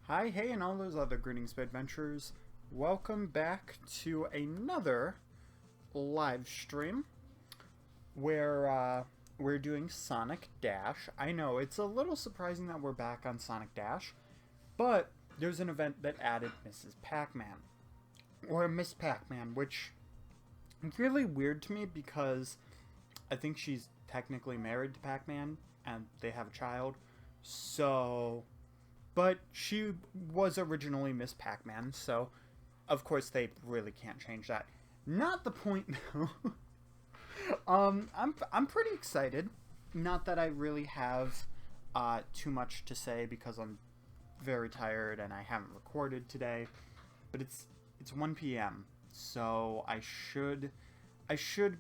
Hi, hey, and all those other greetings, adventurers. Welcome back to another live stream where we're doing Sonic Dash. I know, it's a little surprising that we're back on Sonic Dash, but there's an event that added Mrs. Pac-Man, or Miss Pac-Man, which is really weird to me because I think she's technically married to Pac-Man, and they have a child, so... But she was originally Miss Pac-Man, so of course they really can't change that. Not the point, though. I'm pretty excited. Not that I really have too much to say because I'm very tired and I haven't recorded today. But it's 1 p.m. so I should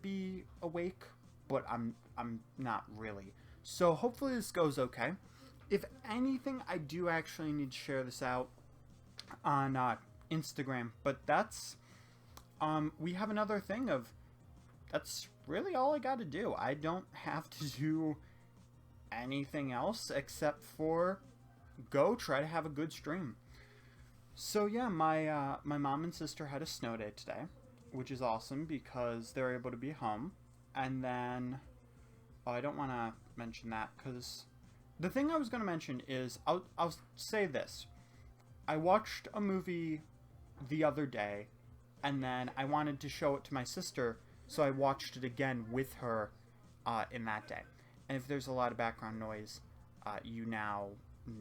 be awake, but I'm not really. So hopefully this goes okay. If anything, I do actually need to share this out on Instagram, but that's, we have another thing of, that's really all I got to do. I don't have to do anything else except for go try to have a good stream. So yeah, my mom and sister had a snow day today, which is awesome because they're able to be home. And then, oh, I don't want to mention that because... The thing I was going to mention is, I'll say this. I watched a movie the other day, and then I wanted to show it to my sister, so I watched it again with her in that day. And if there's a lot of background noise, you now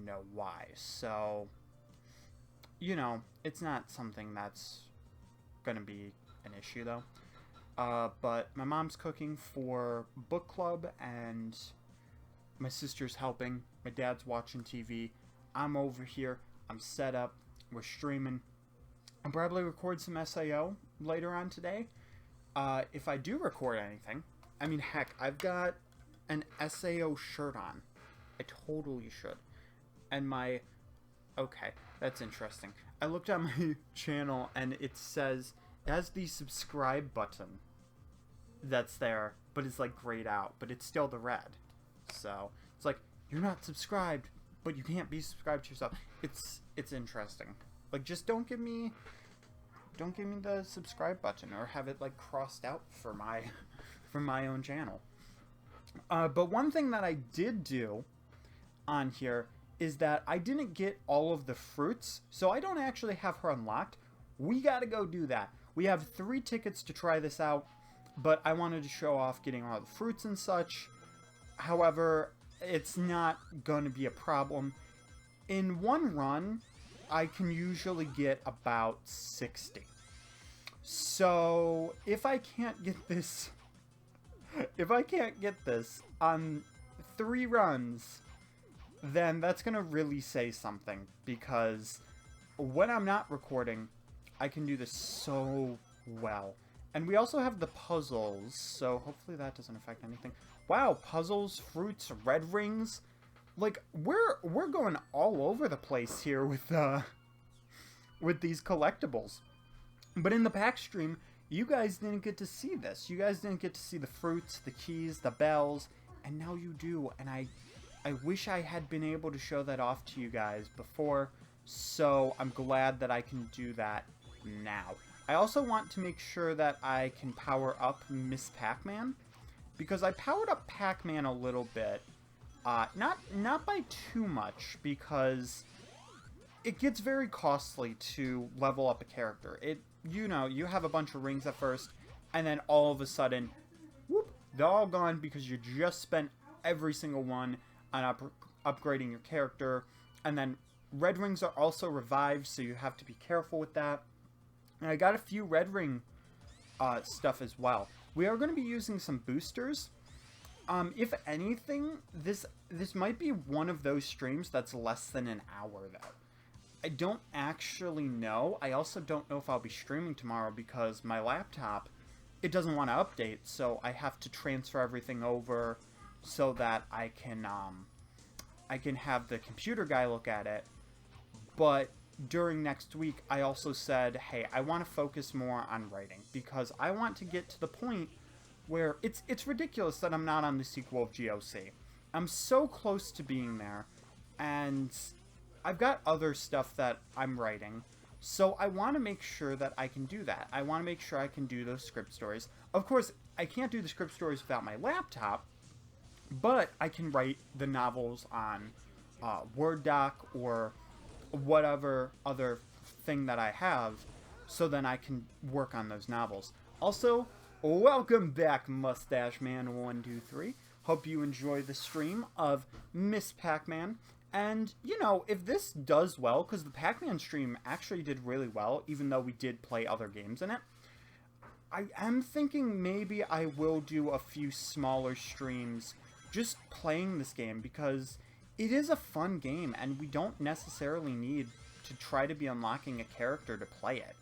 know why. So, you know, it's not something that's going to be an issue, though. But my mom's cooking for book club, and... my sister's helping, my dad's watching TV, I'm over here, I'm set up, we're streaming. I'll probably record some SAO later on today. If I do record anything, I mean, heck, I've got an SAO shirt on. I totally should. And my... okay, that's interesting. I looked at my channel and it says, it has the subscribe button that's there, but it's like grayed out, but it's still the red. So it's like, you're not subscribed, but you can't be subscribed to yourself. It's interesting. Like, just don't give me the subscribe button or have it like crossed out for my own channel. But one thing that I did do on here is that I didn't get all of the fruits, so I don't actually have her unlocked. We gotta go do that. We have 3 tickets to try this out, but I wanted to show off getting all the fruits and such. However, it's not going to be a problem. In one run, I can usually get about 60. So, if I can't get this on 3 runs, then that's going to really say something, because when I'm not recording, I can do this so well. And we also have the puzzles, so hopefully that doesn't affect anything. Wow, puzzles, fruits, red rings. Like, we're going all over the place here with these collectibles. But in the pack stream, you guys didn't get to see this. You guys didn't get to see the fruits, the keys, the bells, and now you do. And I wish I had been able to show that off to you guys before, so I'm glad that I can do that now. I also want to make sure that I can power up Miss Pac-Man, because I powered up Pac-Man a little bit, not by too much, because it gets very costly to level up a character. You know, you have a bunch of rings at first, and then all of a sudden, whoop, they're all gone because you just spent every single one on upgrading your character, and then red rings are also revived, so you have to be careful with that. And I got a few red ring stuff as well. We are going to be using some boosters. If anything, this might be one of those streams that's less than an hour, though. I don't actually know. I also don't know if I'll be streaming tomorrow because my laptop, it doesn't want to update, so I have to transfer everything over so that I can have the computer guy look at it. But during next week, I also said, hey, I want to focus more on writing, because I want to get to the point where it's ridiculous that I'm not on the sequel of GOC. I'm so close to being there, and I've got other stuff that I'm writing, so I want to make sure that I can do that. I want to make sure I can do those script stories. Of course, I can't do the script stories without my laptop, but I can write the novels on Word doc or whatever other thing that I have, so then I can work on those novels. Also, welcome back, Mustache Man 123. Hope you enjoy the stream of Miss Pac-Man. And, you know, if this does well, because the Pac-Man stream actually did really well, even though we did play other games in it, I am thinking maybe I will do a few smaller streams just playing this game, because it is a fun game, and we don't necessarily need to try to be unlocking a character to play it.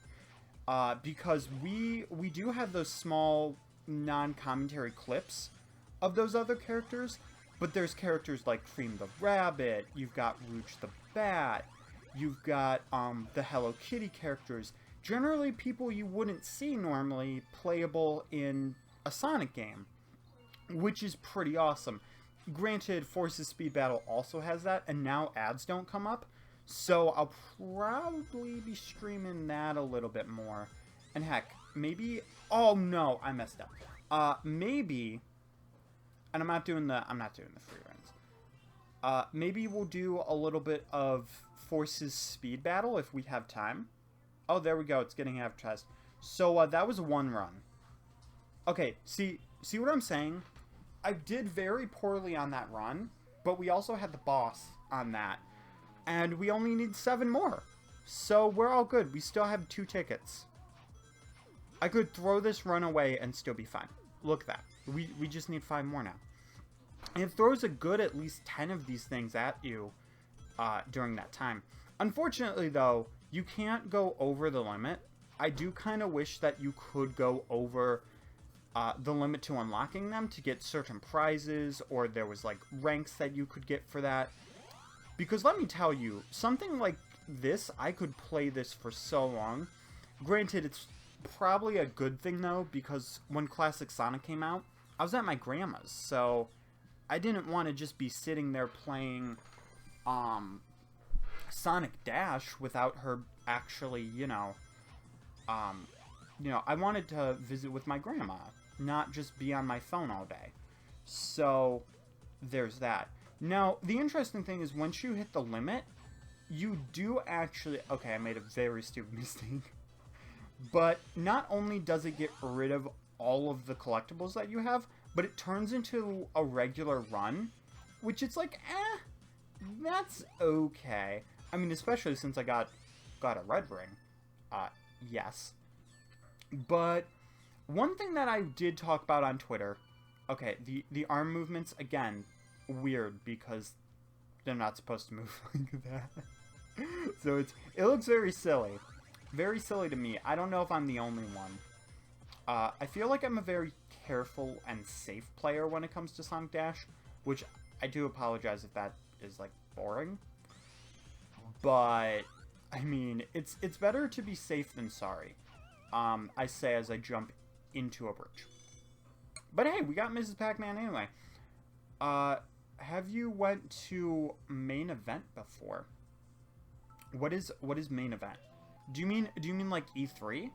Because we do have those small non-commentary clips of those other characters, but there's characters like Cream the Rabbit, you've got Rouge the Bat, you've got the Hello Kitty characters, generally people you wouldn't see normally playable in a Sonic game, which is pretty awesome. Granted, Forces Speed Battle also has that, and now ads don't come up, so I'll probably be streaming that a little bit more. And heck, maybe... Oh no, I messed up. Maybe... And I'm not doing the free runs. Maybe we'll do a little bit of Forces Speed Battle if we have time. Oh, there we go. It's getting advertised. So that was one run. Okay, see what I'm saying? I did very poorly on that run, but we also had the boss on that. And we only need 7 more. So we're all good. We still have 2 tickets. I could throw this run away and still be fine. Look at that. We just need 5 more now. And it throws a good at least 10 of these things at you during that time. Unfortunately, though, you can't go over the limit. I do kind of wish that you could go over the limit to unlocking them to get certain prizes, or there was like ranks that you could get for that. Because let me tell you, something like this, I could play this for so long. Granted, it's probably a good thing though, because when Classic Sonic came out, I was at my grandma's, so I didn't want to just be sitting there playing Sonic Dash without her actually, you know, I wanted to visit with my grandma, not just be on my phone all day. So there's that. Now, the interesting thing is once you hit the limit, you do actually... Okay, I made a very stupid mistake. But not only does it get rid of all of the collectibles that you have, but it turns into a regular run, which it's like, that's okay. I mean, especially since I got a red ring. Yes. But one thing that I did talk about on Twitter, okay, the arm movements, again, weird because they're not supposed to move like that. So it looks very silly. Very silly to me. I don't know if I'm the only one. I feel like I'm a very careful and safe player when it comes to Sonic Dash, which I do apologize if that is, like, boring. But, I mean, it's better to be safe than sorry. I say as I jump into a bridge. But hey, we got Mrs. Pac-Man anyway. Have you went to main event before? What is main event? Do you mean like E3?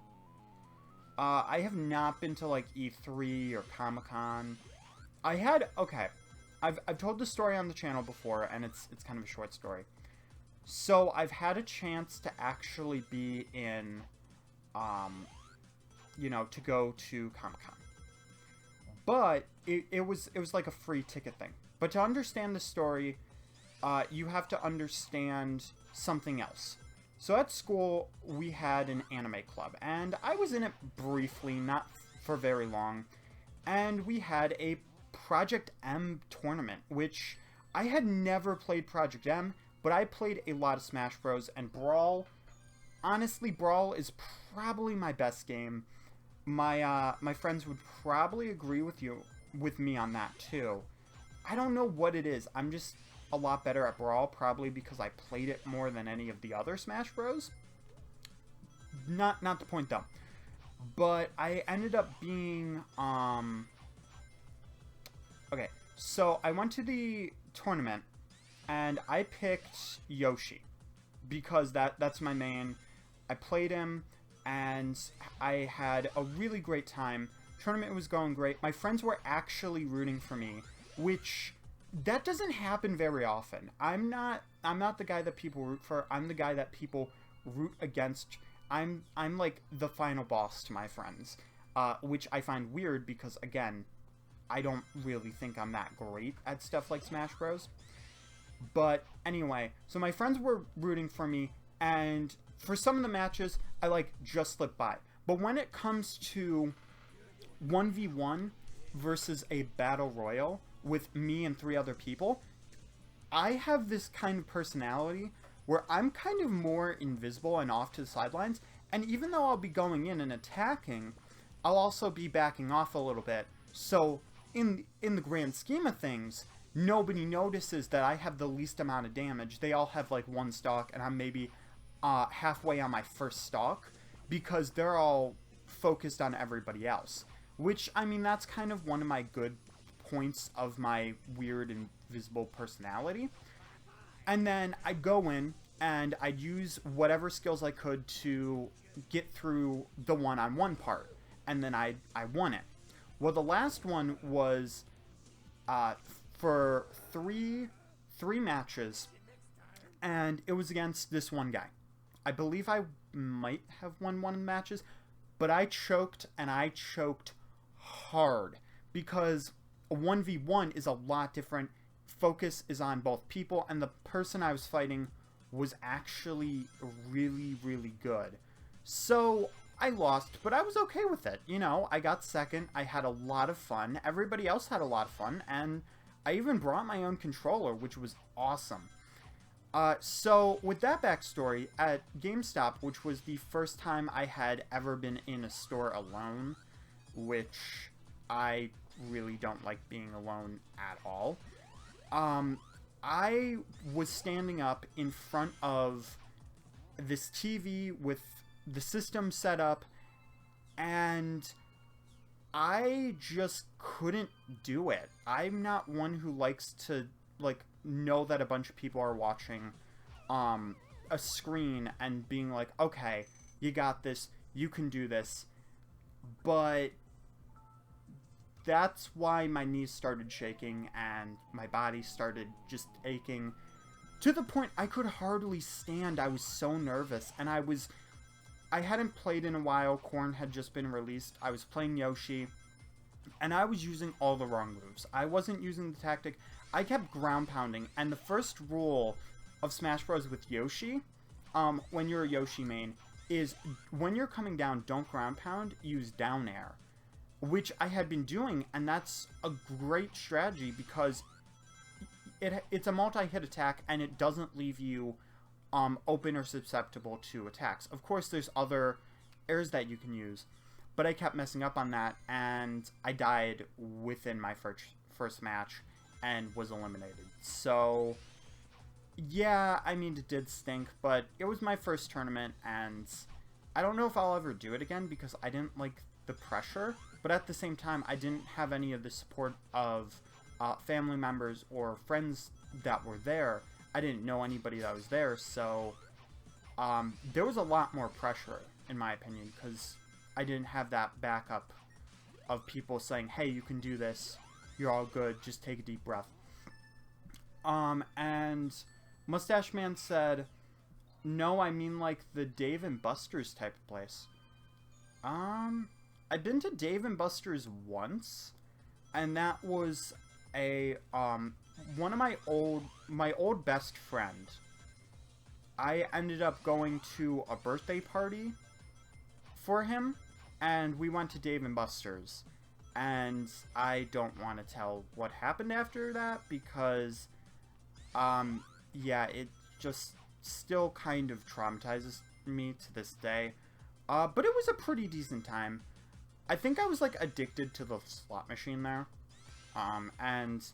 I have not been to like E3 or Comic-Con. Okay. I've told the story on the channel before, and it's kind of a short story. So I've had a chance to actually be in, to go to Comic-Con. But it was like a free ticket thing. But to understand the story, you have to understand something else. So at school, we had an anime club, and I was in it briefly, not for very long, and we had a Project M tournament, which I had never played Project M, but I played a lot of Smash Bros. And Brawl. Honestly, Brawl is probably my best game. My friends would probably agree with me on that too. I don't know what it is. I'm just a lot better at Brawl, probably because I played it more than any of the other Smash Bros. Not the point though. But I ended up being okay, so I went to the tournament and I picked Yoshi. because that's my main. I played him, and I had a really great time. Tournament was going great. My friends were actually rooting for me, which that doesn't happen very often. I'm not the guy that people root for. I'm the guy that people root against. I'm like the final boss to my friends, which I find weird because, again, I don't really think I'm that great at stuff like Smash Bros. But anyway, so my friends were rooting for me, and for some of the matches, I like just slipped by. But when it comes to 1v1 versus a battle royal with me and 3 other people, I have this kind of personality where I'm kind of more invisible and off to the sidelines, and even though I'll be going in and attacking, I'll also be backing off a little bit. So in the grand scheme of things, nobody notices that I have the least amount of damage. They all have like 1 stock, and I'm maybe halfway on my first stock because they're all focused on everybody else. Which, I mean, that's kind of one of my good points of my weird invisible personality. And then I'd go in and I'd use whatever skills I could to get through the one-on-one part. And then I won it. Well, the last one was for three matches, and it was against this one guy. I believe I might have won one of the matches, but I choked, and I choked hard, because a 1v1 is a lot different. Focus is on both people, and the person I was fighting was actually really, really good. So I lost, but I was okay with it. You know, I got second. I had a lot of fun. Everybody else had a lot of fun, and I even brought my own controller, which was awesome. So with that backstory, at GameStop, which was the first time I had ever been in a store alone, which I really don't like being alone at all, I was standing up in front of this TV with the system set up, and I just couldn't do it. I'm not one who likes to, like, know that a bunch of people are watching a screen and being like, okay, you got this, you can do this. But that's why my knees started shaking and my body started just aching to the point I could hardly stand. I was so nervous, and I hadn't played in a while. Corn had just been released. I was playing Yoshi, and I was using all the wrong moves. I wasn't using the tactic. I kept ground pounding, and the first rule of Smash Bros. With Yoshi, when you're a Yoshi main, is when you're coming down, don't ground pound, use down air, which I had been doing, and that's a great strategy because it's a multi-hit attack, and it doesn't leave you open or susceptible to attacks. Of course, there's other airs that you can use, but I kept messing up on that, and I died within my first match and was eliminated. So yeah, I mean, it did stink, but it was my first tournament, and I don't know if I'll ever do it again because I didn't like the pressure, but at the same time, I didn't have any of the support of family members or friends that were there. I didn't know anybody that was there, so there was a lot more pressure, in my opinion, because I didn't have that backup of people saying, hey, you can do this, you're all good, just take a deep breath. And Mustache Man said, no, I mean like the Dave & Buster's type of place. I've been to Dave & Buster's once, and that was a one of my old best friend. I ended up going to a birthday party for him, and we went to Dave & Buster's, and I don't want to tell what happened after that because yeah, it just still kind of traumatizes me to this day, but it was a pretty decent time. I think I was like addicted to the slot machine there, and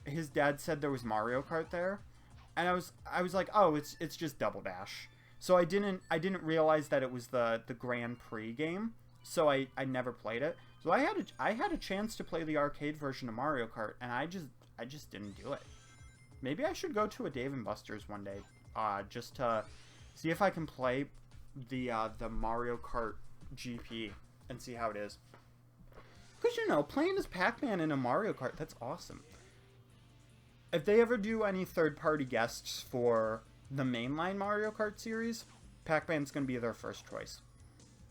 his dad said there was Mario Kart there, and I was like, oh, it's just Double Dash. So I didn't realize that it was the Grand Prix game, so I never played it. So I had a chance to play the arcade version of Mario Kart, and I just didn't do it. Maybe I should go to a Dave & Buster's one day just to see if I can play the Mario Kart GP and see how it is. Because, you know, playing as Pac-Man in a Mario Kart, that's awesome. If they ever do any third-party guests for the mainline Mario Kart series, Pac-Man's going to be their first choice.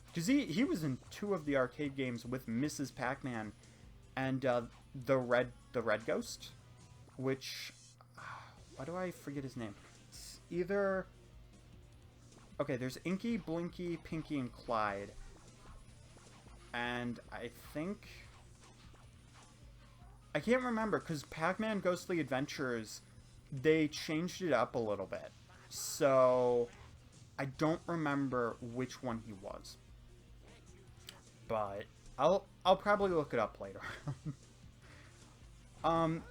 Because he was in 2 of the arcade games with Mrs. Pac-Man and the Red Ghost, which... why do I forget his name? It's either... Okay, there's Inky, Blinky, Pinky, and Clyde. And I think... I can't remember, because Pac-Man Ghostly Adventures, they changed it up a little bit. So, I don't remember which one he was. But, I'll probably look it up later. And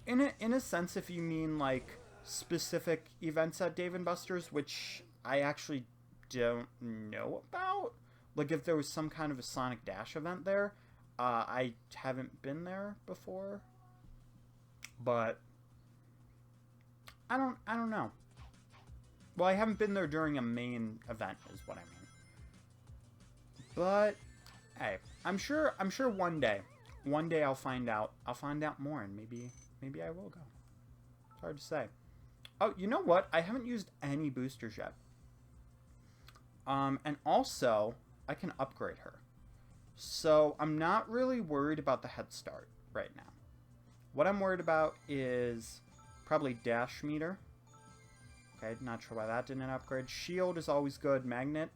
in a sense, if you mean, like, specific events at Dave & Buster's, which I actually don't know about, like, if there was some kind of a Sonic Dash event there, I haven't been there before, but I don't know. Well, I haven't been there during a main event, is what I mean. But hey, I'm sure one day I'll find out more, and maybe I will go. It's hard to say. Oh, you know what? I haven't used any boosters yet. And also I can upgrade her. So, I'm not really worried about the head start right now. What I'm worried about is probably dash meter. Okay, not sure why that didn't upgrade. Shield is always good. Magnet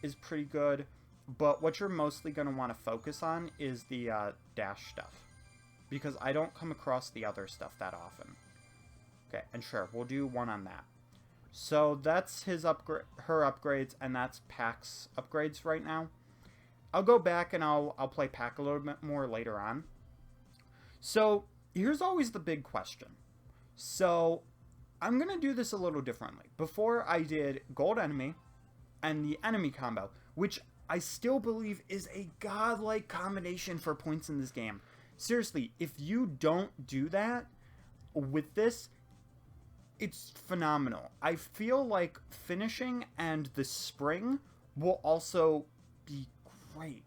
is pretty good. But what you're mostly going to want to focus on is the dash stuff. Because I don't come across the other stuff that often. Okay, and sure, we'll do one on that. So, that's her upgrades, and that's Pac's upgrades right now. I'll go back and I'll play Pac a little bit more later on. So, here's always the big question. So, I'm going to do this a little differently. Before I did Gold Enemy and the Enemy combo, which I still believe is a godlike combination for points in this game. Seriously, if you don't do that with this, it's phenomenal. I feel like finishing and the spring will also be great.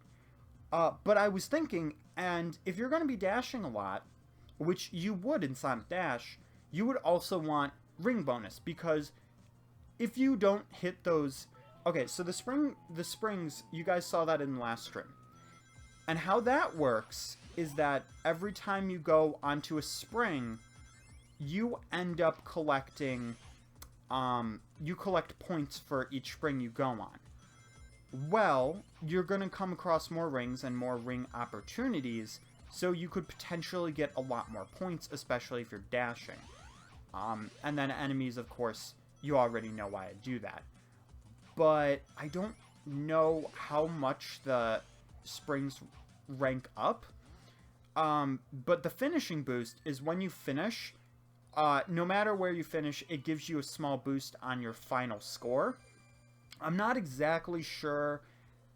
But I was thinking, and if you're going to be dashing a lot, which you would in Sonic Dash, you would also want ring bonus, because if you don't hit those... Okay, so the springs, you guys saw that in the last stream. And how that works is that every time you go onto a spring, you end up collecting... you collect points for each spring you go on. Well, you're going to come across more rings and more ring opportunities, so you could potentially get a lot more points, especially if you're dashing. And then enemies, of course, you already know why I do that. But I don't know how much the springs rank up. But the finishing boost is when you finish, no matter where you finish, it gives you a small boost on your final score. I'm not exactly sure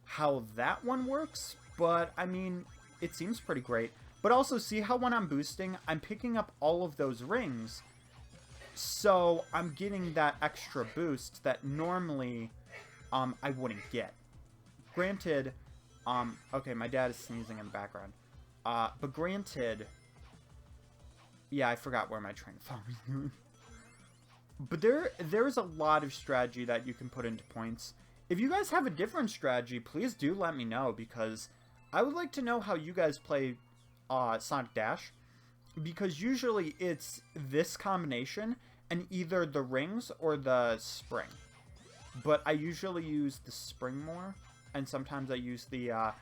how that one works, but I mean, it seems pretty great. But also, see how when I'm boosting, I'm picking up all of those rings, so I'm getting that extra boost that normally I wouldn't get. Granted, okay, my dad is sneezing in the background, but granted, yeah, I forgot where my train of thought was going. But there is a lot of strategy that you can put into points. If you guys have a different strategy, please do let me know, because I would like to know how you guys play Sonic Dash. Because usually it's this combination and either the rings or the spring. But I usually use the spring more, and sometimes I use the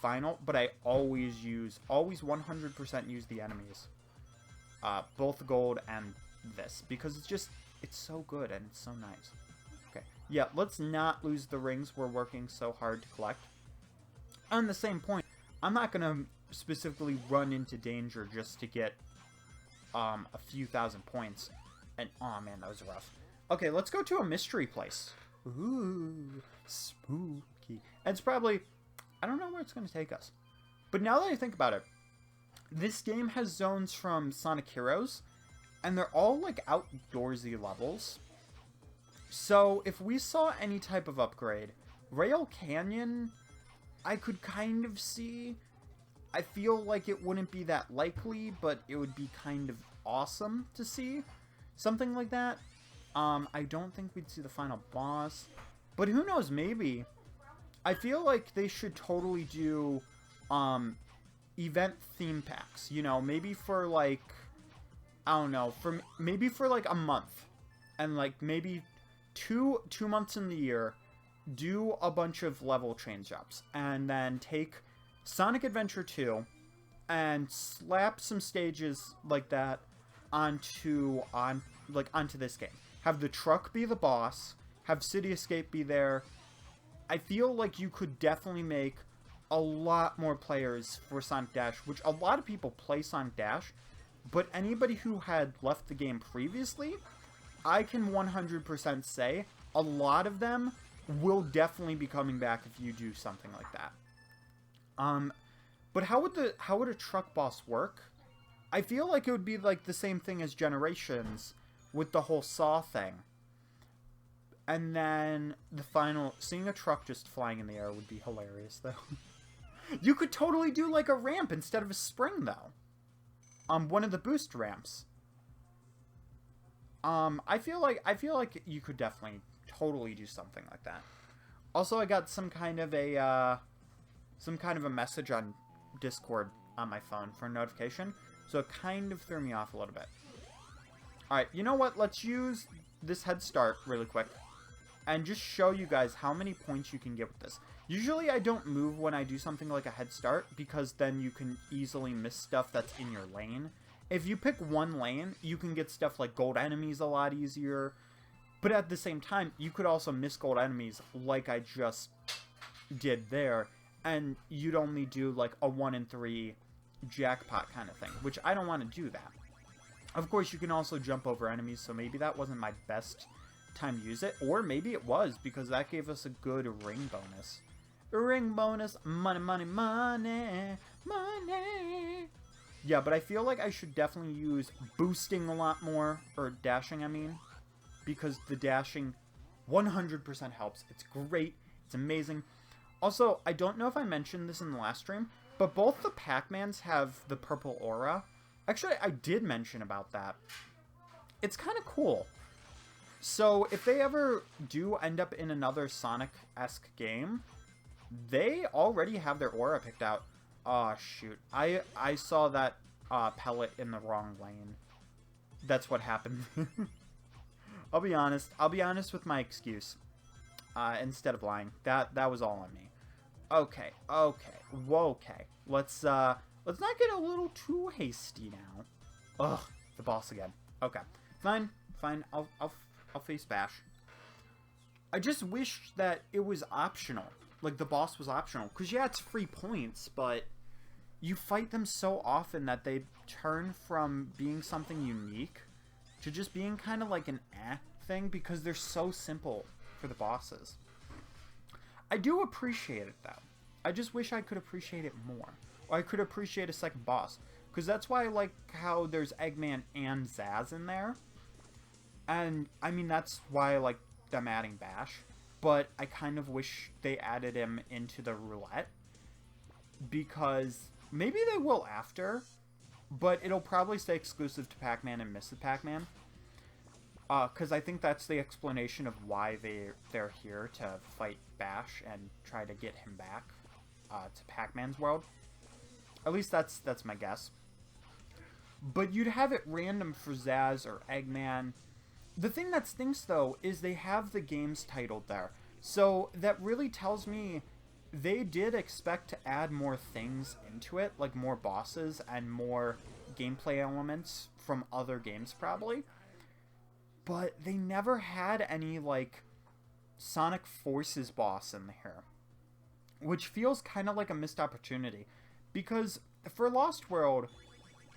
final. But I always 100% use the enemies, both gold and this, because it's so good and it's so nice. Okay, yeah, let's not lose the rings we're working so hard to collect. On the same point, I'm not gonna specifically run into danger just to get a few thousand points. And oh man, that was rough. Okay, let's go to a mystery place. Ooh, spooky. And it's probably, I don't know where it's gonna take us, but now that I think about it, this game has zones from Sonic Heroes, and they're all like outdoorsy levels. So if we saw any type of upgrade, Rail Canyon, I could kind of see. I feel like it wouldn't be that likely, but it would be kind of awesome to see something like that. I don't think we'd see the final boss, but who knows, maybe. I feel like they should totally do event theme packs, you know, maybe for like, I don't know, maybe for like a month, and like maybe two months in the year, do a bunch of level change ups, and then take Sonic Adventure 2 and slap some stages like that onto this game. Have the truck be the boss, have City Escape be there. I feel like you could definitely make a lot more players for Sonic Dash, which a lot of people play Sonic Dash, but anybody who had left the game previously, I can 100% say a lot of them will definitely be coming back if you do something like that. But how would a truck boss work? I feel like it would be like the same thing as Generations with the whole saw thing. And then the final, seeing a truck just flying in the air would be hilarious, though. You could totally do like a ramp instead of a spring, though. One of the boost ramps. I feel like you could definitely totally do something like that. Also, I got some kind of a message on Discord on my phone for a notification, so it kind of threw me off a little bit. Alright, you know what? Let's use this head start really quick and just show you guys how many points you can get with this. Usually I don't move when I do something like a head start, because then you can easily miss stuff that's in your lane. If you pick one lane, you can get stuff like gold enemies a lot easier, but at the same time, you could also miss gold enemies like I just did there, and you'd only do like a 1 in 3 jackpot kind of thing, which I don't want to do that. Of course, you can also jump over enemies, so maybe that wasn't my best time to use it, or maybe it was, because that gave us a good ring bonus. Ring bonus, money, money, money, money. Yeah, but I feel like I should definitely use boosting a lot more, or dashing, I mean, because the dashing 100% helps. It's great. It's amazing. Also, I don't know if I mentioned this in the last stream, but both the Pac-Mans have the purple aura. Actually, I did mention about that. It's kind of cool. So, if they ever do end up in another Sonic-esque game, they already have their aura picked out. Oh, shoot. I saw that pellet in the wrong lane. That's what happened. I'll be honest. I'll be honest with my excuse. Instead of lying. That was all on me. Okay. Whoa, okay. Let's not get a little too hasty now. Ugh, the boss again. Okay. Fine. I'll face Bash. I just wish that it was optional. Like, the boss was optional. Because, yeah, it's free points, but you fight them so often that they turn from being something unique to just being kind of like an thing, because they're so simple for the bosses. I do appreciate it, though. I just wish I could appreciate it more. Or I could appreciate a second boss. Because that's why I like how there's Eggman and Zaz in there. And, I mean, that's why I like them adding Bash. But I kind of wish they added him into the roulette. Because maybe they will after. But it'll probably stay exclusive to Pac-Man and Mrs. Pac-Man. Because I think that's the explanation of why they're here, to fight Bash and try to get him back to Pac-Man's world. At least that's my guess. But you'd have it random for Zaz or Eggman. The thing that stinks, though, is they have the games titled there. So that really tells me they did expect to add more things into it, like more bosses and more gameplay elements from other games, probably. But they never had any, like, Sonic Forces boss in here. Which feels kind of like a missed opportunity. Because for Lost World,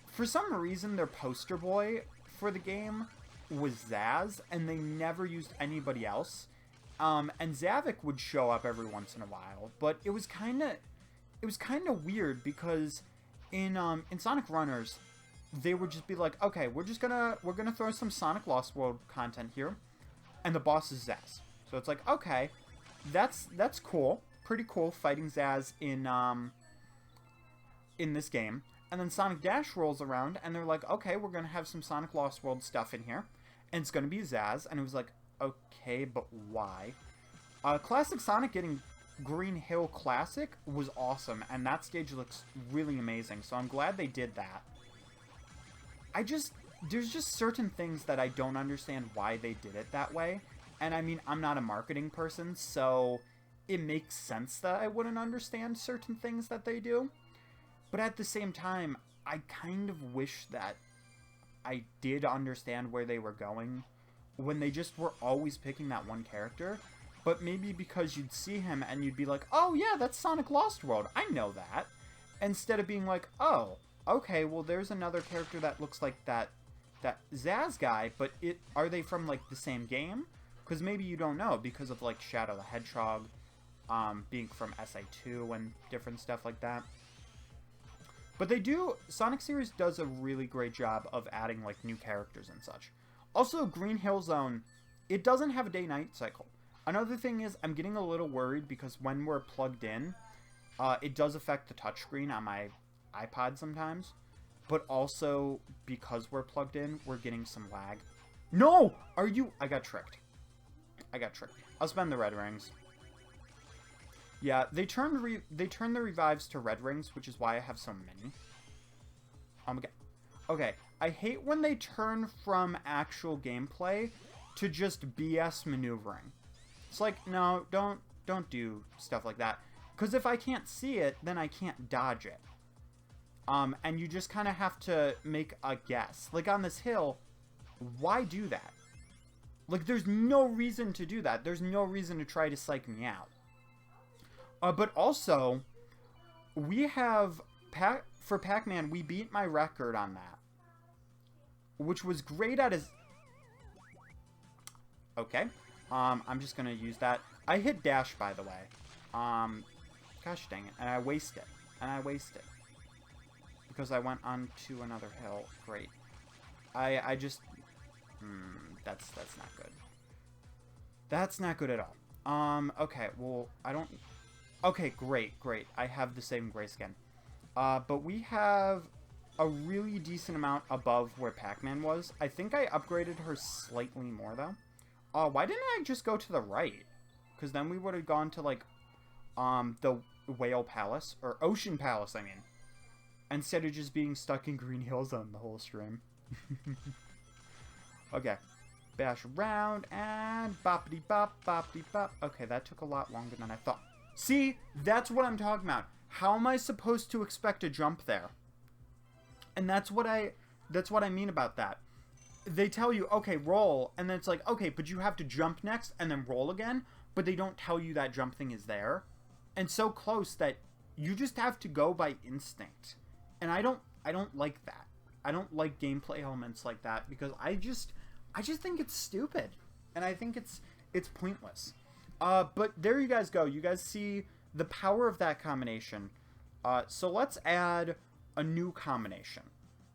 for some reason their poster boy for the game was Zaz, and they never used anybody else. And Zavik would show up every once in a while, but it was kind of weird, because in Sonic Runners, they would just be like, okay, we're gonna throw some Sonic Lost World content here, and the boss is Zaz. So it's like, okay, that's cool, pretty cool fighting Zaz in this game. And then Sonic Dash rolls around, and they're like, okay, we're gonna have some Sonic Lost World stuff in here, and it's gonna be Zaz. And it was like, okay, but why? Classic Sonic getting Green Hill Classic was awesome, and that stage looks really amazing, so I'm glad they did that. There's just certain things that I don't understand why they did it that way, and I mean, I'm not a marketing person, so it makes sense that I wouldn't understand certain things that they do, but at the same time, I kind of wish that I did understand where they were going when they just were always picking that one character. But maybe because you'd see him and you'd be like, oh yeah, that's Sonic Lost World, I know that. Instead of being like, oh, okay, well there's another character that looks like that Zaz guy, but are they from like the same game? Because maybe you don't know because of like Shadow the Hedgehog being from SI2 and different stuff like that. But Sonic Series does a really great job of adding like new characters and such. Also, Green Hill Zone, it doesn't have a day-night cycle. Another thing is, I'm getting a little worried because when we're plugged in, it does affect the touchscreen on my iPod sometimes. But also, because we're plugged in, we're getting some lag. No! I got tricked. I'll spend the red rings. Yeah, they turned the revives to red rings, which is why I have so many. Oh my god. Okay, I hate when they turn from actual gameplay to just BS maneuvering. It's like, no, don't do stuff like that. Because if I can't see it, then I can't dodge it. And you just kind of have to make a guess. Like on this hill, why do that? Like, there's no reason to do that. There's no reason to try to psych me out. But also, we have, for Pac-Man, we beat my record on that. Which was great at his... Okay. I'm just gonna use that. I hit dash, by the way. Gosh dang it. And I waste it. Because I went onto another hill. Great. I just... that's not good. That's not good at all. Okay, well, I don't... Okay, great. I have the saving grace again. But we have a really decent amount above where Pac-Man was. I think I upgraded her slightly more, though. Why didn't I just go to the right? Because then we would have gone to, like, the Whale Palace. Or Ocean Palace, I mean. Instead of just being stuck in Green Hill Zone the whole stream. Okay. Bash around, and boppity-bop, boppity-bop. Okay, that took a lot longer than I thought. See? That's what I'm talking about. How am I supposed to expect a jump there? And that's what I mean about that. They tell you, okay, roll, and then it's like, okay, but you have to jump next and then roll again, but they don't tell you that jump thing is there. And so close that you just have to go by instinct. And I don't like that. I don't like gameplay elements like that because I just think it's stupid. And I think it's pointless. But there you guys go. You guys see the power of that combination. So let's add a new combination.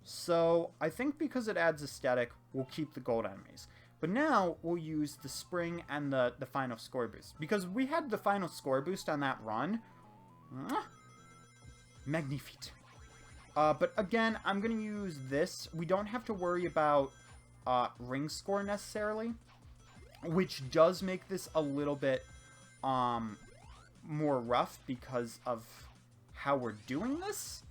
So I think because it adds aesthetic, we'll keep the gold enemies. But now we'll use the spring and the final score boost. Because we had the final score boost on that run. Magnifique. But again, I'm going to use this. We don't have to worry about ring score necessarily. Which does make this a little bit more rough because of how we're doing this.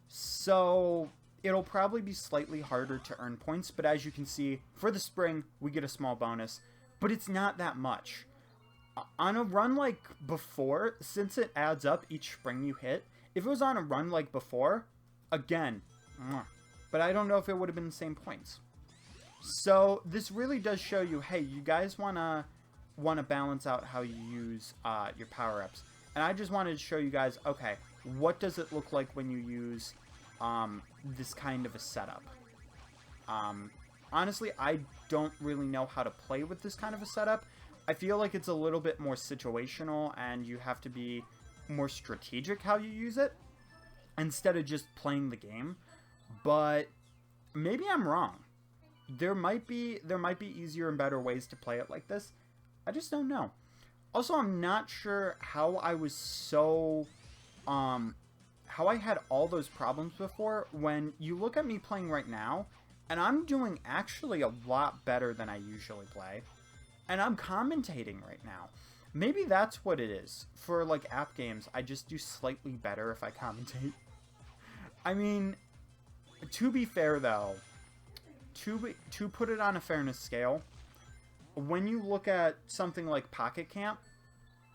So it'll probably be slightly harder to earn points. But as you can see, for the spring, we get a small bonus. But it's not that much. On a run like before, since it adds up each spring you hit, if it was on a run like before, again, but I don't know if it would have been the same points. So this really does show you, hey, you guys wanna balance out how you use your power-ups. And I just wanted to show you guys, okay, what does it look like when you use this kind of a setup? Honestly, I don't really know how to play with this kind of a setup. I feel like it's a little bit more situational and you have to be more strategic how you use it instead of just playing the game. But maybe I'm wrong. There might be easier and better ways to play it like this. I just don't know. Also, I'm not sure how I was so, how I had all those problems before. When you look at me playing right now, and I'm doing actually a lot better than I usually play, and I'm commentating right now. Maybe that's what it is. For, like, app games, I just do slightly better if I commentate. I mean, to be fair, though, to put it on a fairness scale, when you look at something like Pocket Camp,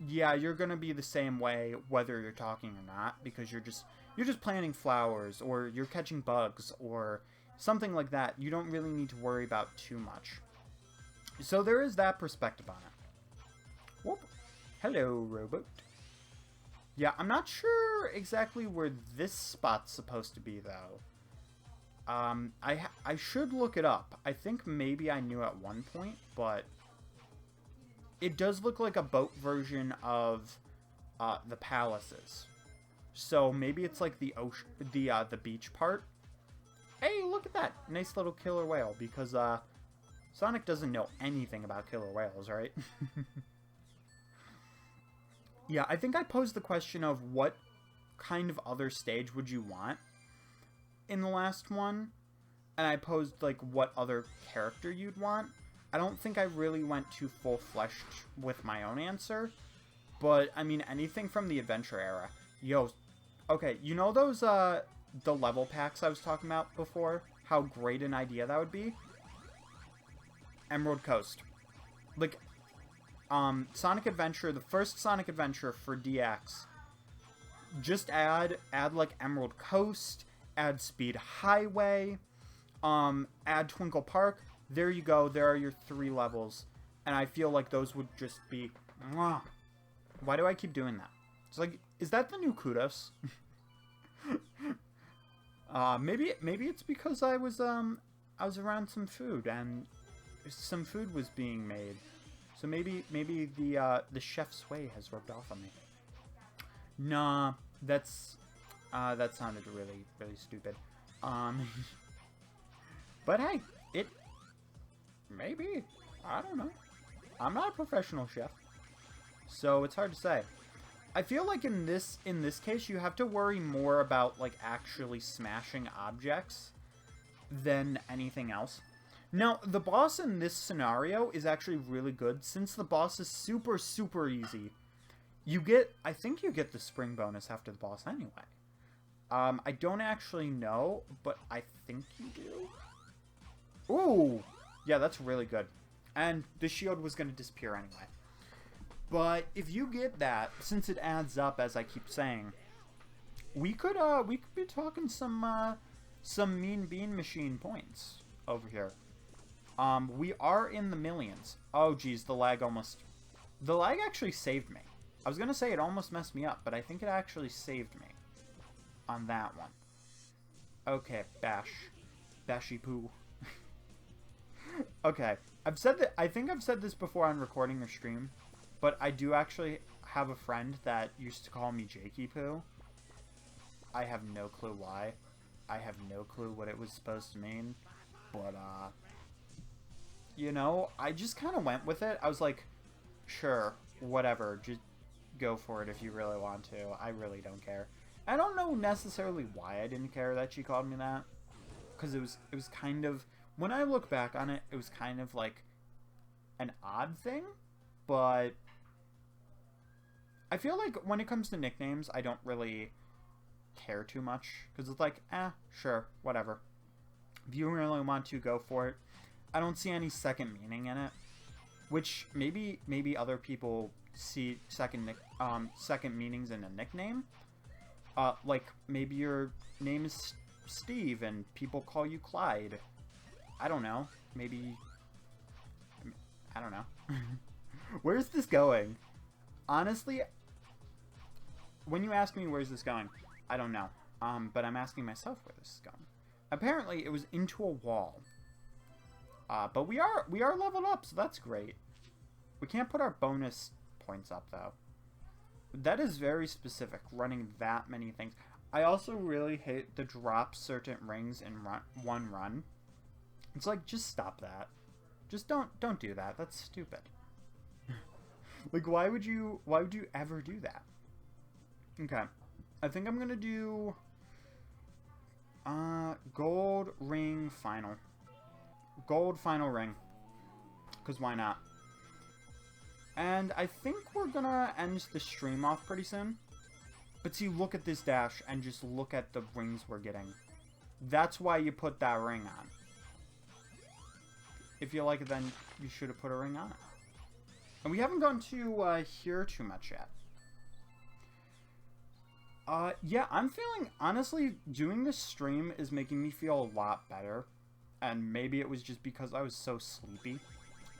yeah, you're gonna be the same way whether you're talking or not, because you're just planting flowers, or you're catching bugs, or something like that. You don't really need to worry about too much. So there is that perspective on it. Whoop. Hello, robot. Yeah, I'm not sure exactly where this spot's supposed to be, though. I should look it up. I think maybe I knew at one point, but it does look like a boat version of the palaces. So maybe it's like the ocean, the beach part. Hey, look at that! Nice little killer whale, because Sonic doesn't know anything about killer whales, right? Yeah, I think I posed the question of what kind of other stage would you want in the last one, and I posed, like, what other character you'd want. I don't think I really went too full-fleshed with my own answer, but, I mean, anything from the Adventure era. Yo, okay, you know those, the level packs I was talking about before? How great an idea that would be? Emerald Coast. Like, Sonic Adventure, the first Sonic Adventure for DX, just add, like, Emerald Coast, add Speed Highway, add Twinkle Park. There you go. There are your 3 levels. And I feel like those would just be... Mwah. Why do I keep doing that? It's like, is that the new Kudos? Maybe it's because I was around some food, and some food was being made. So maybe the chef's way has rubbed off on me. Nah, that sounded really, really stupid. But hey, maybe, I don't know. I'm not a professional chef, so it's hard to say. I feel like in this case, you have to worry more about, like, actually smashing objects than anything else. Now, the boss in this scenario is actually really good, since the boss is super, super easy. I think you get the spring bonus after the boss anyway. I don't actually know, but I think you do. Ooh! Yeah, that's really good. And the shield was going to disappear anyway. But if you get that, since it adds up, as I keep saying, we could be talking some Mean Bean Machine points over here. We are in the millions. Oh, geez, the lag actually saved me. I was going to say it almost messed me up, but I think it actually saved me on that one. Okay, Bashy poo. Okay, I think I've said this before on recording or stream, but I do actually have a friend that used to call me Jakey Poo. I have no clue why. I have no clue what it was supposed to mean, but, you know, I just kind of went with it. I was like, sure, whatever, just go for it if you really want to. I really don't care. I don't know necessarily why I didn't care that she called me that, because it was kind of, when I look back on it, it was kind of like an odd thing, but I feel like when it comes to nicknames, I don't really care too much, because it's like, sure, whatever. If you really want to, go for it. I don't see any second meaning in it, which maybe other people see second meanings in a nickname. Like maybe your name is Steve and people call you Clyde. I don't know. Maybe, I don't know. Where's this going? Honestly, when you ask me where's this going, I don't know. But I'm asking myself where this is going. Apparently, it was into a wall. But we are leveled up, so that's great. We can't put our bonus points up, though. That is very specific, running that many things. I also really hate the drop certain rings in one run. It's like, just stop that. Just don't do that. That's stupid. Like, why would you ever do that? Okay. I think I'm gonna do gold ring final. Gold final ring. Because why not? And I think we're gonna end the stream off pretty soon. But see, look at this dash and just look at the rings we're getting. That's why you put that ring on. If you like it, then you should have put a ring on it. And we haven't gone to here too much yet. Yeah, I'm feeling, honestly, doing this stream is making me feel a lot better. And maybe it was just because I was so sleepy.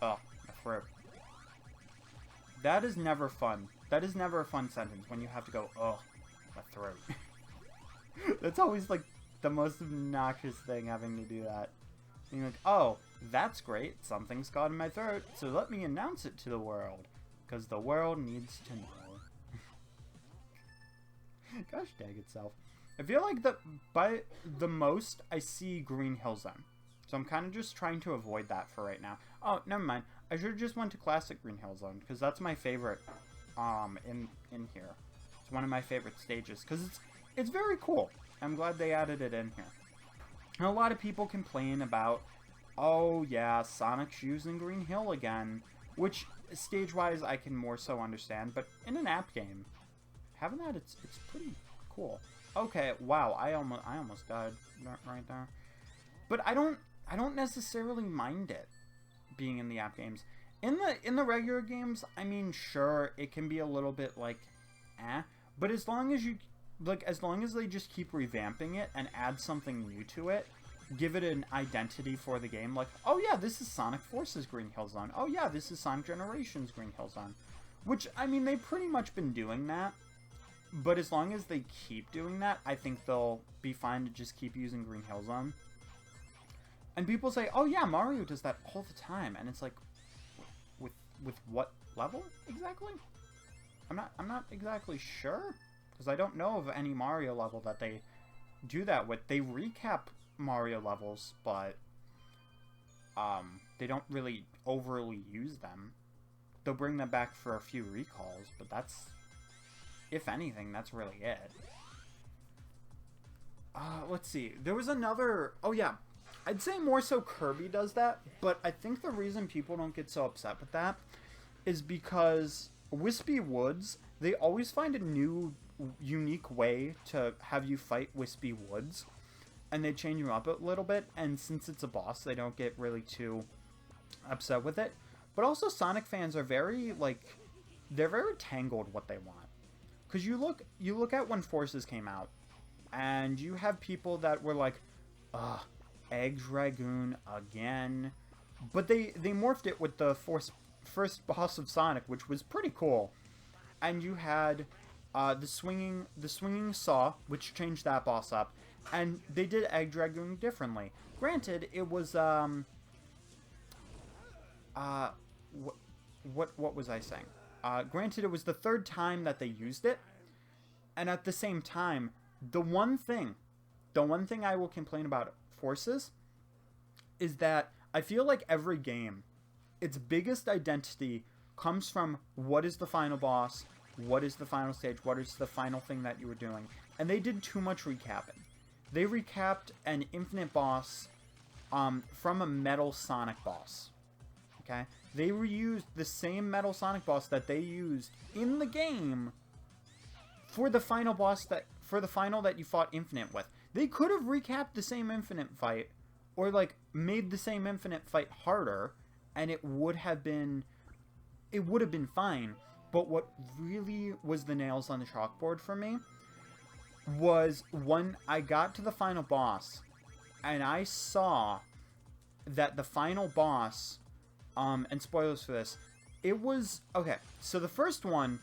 Oh, my throat. That is never fun. That is never a fun sentence when you have to go, oh, my throat. That's always, like, the most obnoxious thing, having to do that. And you're like, oh, that's great. Something's got in my throat, so let me announce it to the world. Because the world needs to know. Gosh dang itself. I feel like by the most, I see Green Hill Zone. So I'm kind of just trying to avoid that for right now. Oh, never mind. I should have just went to Classic Green Hill Zone, because that's my favorite in here. It's one of my favorite stages, because it's very cool. I'm glad they added it in here. And a lot of people complain about, oh yeah, Sonic's using Green Hill again, which stage-wise I can more so understand, but in an app game, having that, it's pretty cool. Okay, wow, I almost died right there. But I don't necessarily mind it being in the app games. In the regular games, I mean, sure, it can be a little bit like, but as long as they just keep revamping it and add something new to it, give it an identity for the game, like, oh yeah, this is Sonic Forces Green Hill Zone. Oh yeah, this is Sonic Generations Green Hill Zone. Which, I mean, they've pretty much been doing that. But as long as they keep doing that, I think they'll be fine to just keep using Green Hill Zone. And people say, oh yeah, Mario does that all the time. And it's like, with what level exactly? I'm not exactly sure. Because I don't know of any Mario level that they do that with. They recap Mario levels, but they don't really overly use them. They'll bring them back for a few recalls, but that's, if anything, that's really it. Let's see. There was another... Oh, yeah. I'd say more so Kirby does that, but I think the reason people don't get so upset with that is because Wispy Woods, they always find a new, unique way to have you fight Wispy Woods, and they change them up a little bit, and since it's a boss, they don't get really too upset with it. But also, Sonic fans are very, like, they're very tangled what they want. Because you look at when Forces came out, and you have people that were like, ugh, Egg Dragoon again. But they morphed it with the first boss of Sonic, which was pretty cool. And you had the swinging saw, which changed that boss up. And they did Egg Dragoon differently. Granted, it was, what was I saying? Granted, it was the third time that they used it, and at the same time, the one thing I will complain about Forces is that I feel like every game, its biggest identity comes from what is the final boss, what is the final stage, what is the final thing that you were doing, and they did too much recapping. They recapped an infinite boss from a Metal Sonic boss. Okay? They reused the same Metal Sonic boss that they used in the game for the final boss that you fought Infinite with. They could have recapped the same Infinite fight, or like made the same Infinite fight harder, and it would have been fine. But what really was the nails on the chalkboard for me was when I got to the final boss, and I saw that the final boss, and spoilers for this, it was, okay, so the first one,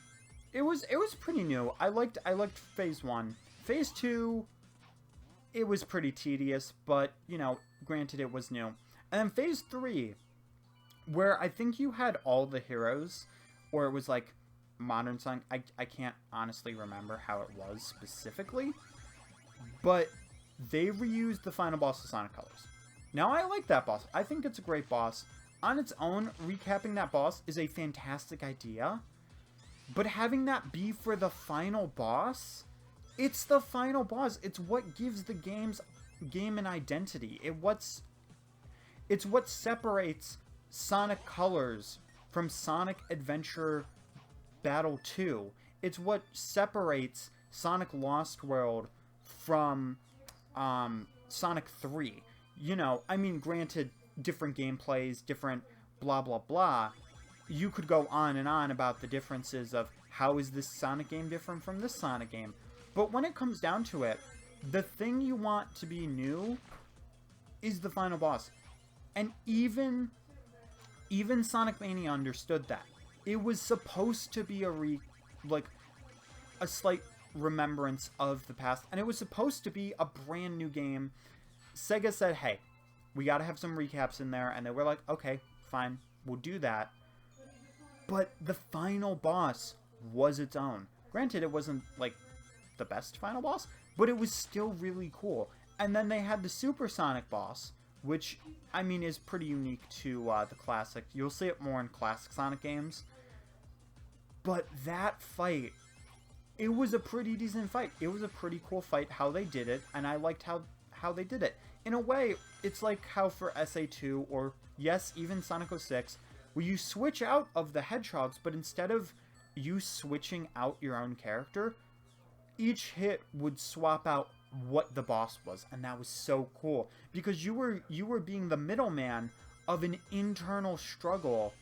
it was pretty new. I liked phase 1. Phase 2, it was pretty tedious, but, you know, granted it was new. And then phase 3, where I think you had all the heroes, or it was like Modern Sonic, I can't honestly remember how it was specifically, but they reused the final boss of Sonic Colors. Now, I like that boss. I think it's a great boss. On its own, recapping that boss is a fantastic idea. But having that be for the final boss, it's the final boss. It's what gives the game an identity. It's what separates Sonic Colors from Sonic Adventure Battle 2. It's what separates Sonic Lost World from Sonic 3. You know, I mean, granted, different gameplays, different blah blah blah. You could go on and on about the differences of how is this Sonic game different from this Sonic game. But when it comes down to it, the thing you want to be new is the final boss. And even Sonic Mania understood that. It was supposed to be a slight remembrance of the past, and it was supposed to be a brand new game. Sega said, hey, we gotta have some recaps in there, and they were like, okay, fine, we'll do that. But the final boss was its own. Granted, it wasn't, like, the best final boss, but it was still really cool. And then they had the Supersonic boss, which, I mean, is pretty unique to the classic. You'll see it more in classic Sonic games. But that fight, it was a pretty decent fight. It was a pretty cool fight, how they did it, and I liked how they did it. In a way, it's like how for SA2, or yes, even Sonic 06, where you switch out of the hedgehogs, but instead of you switching out your own character, each hit would swap out what the boss was, and that was so cool, because you were being the middleman of an internal struggle,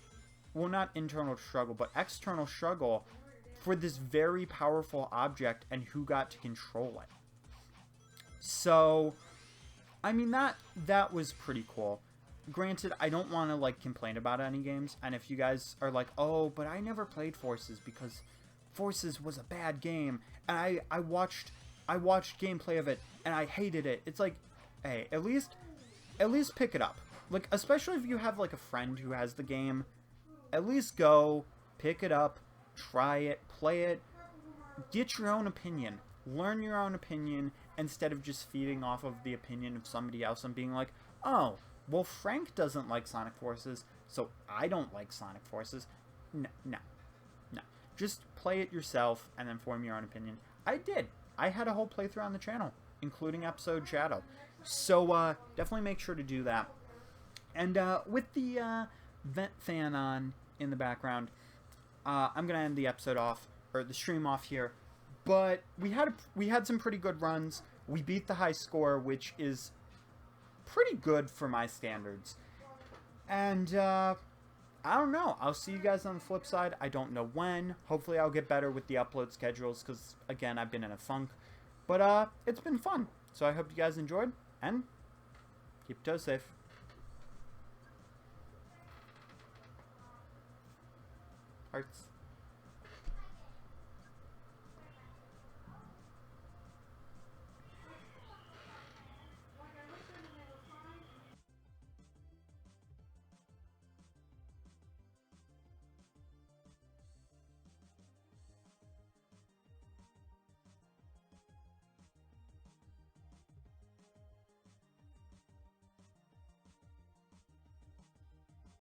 well, not internal struggle, but external struggle for this very powerful object and who got to control it. So, I mean, that was pretty cool. Granted, I don't want to, like, complain about any games, and if you guys are like, oh, but I never played Forces because Forces was a bad game, and I watched gameplay of it, and I hated it. It's like, hey, at least pick it up. Like, especially if you have, like, a friend who has the game, at least go, pick it up, try it, play it, get your own opinion. Learn your own opinion instead of just feeding off of the opinion of somebody else and being like, oh, well, Frank doesn't like Sonic Forces, so I don't like Sonic Forces. No. Just play it yourself and then form your own opinion. I did. I had a whole playthrough on the channel, including episode Shadow. So, definitely make sure to do that. And, with the, vent fan on in the background, I'm gonna end the episode off, or the stream off here. But we had some pretty good runs. We beat the high score, which is pretty good for my standards. And, I don't know. I'll see you guys on the flip side. I don't know when. Hopefully I'll get better with the upload schedules, because, again, I've been in a funk. But, it's been fun. So I hope you guys enjoyed, and keep your toes safe. Hearts.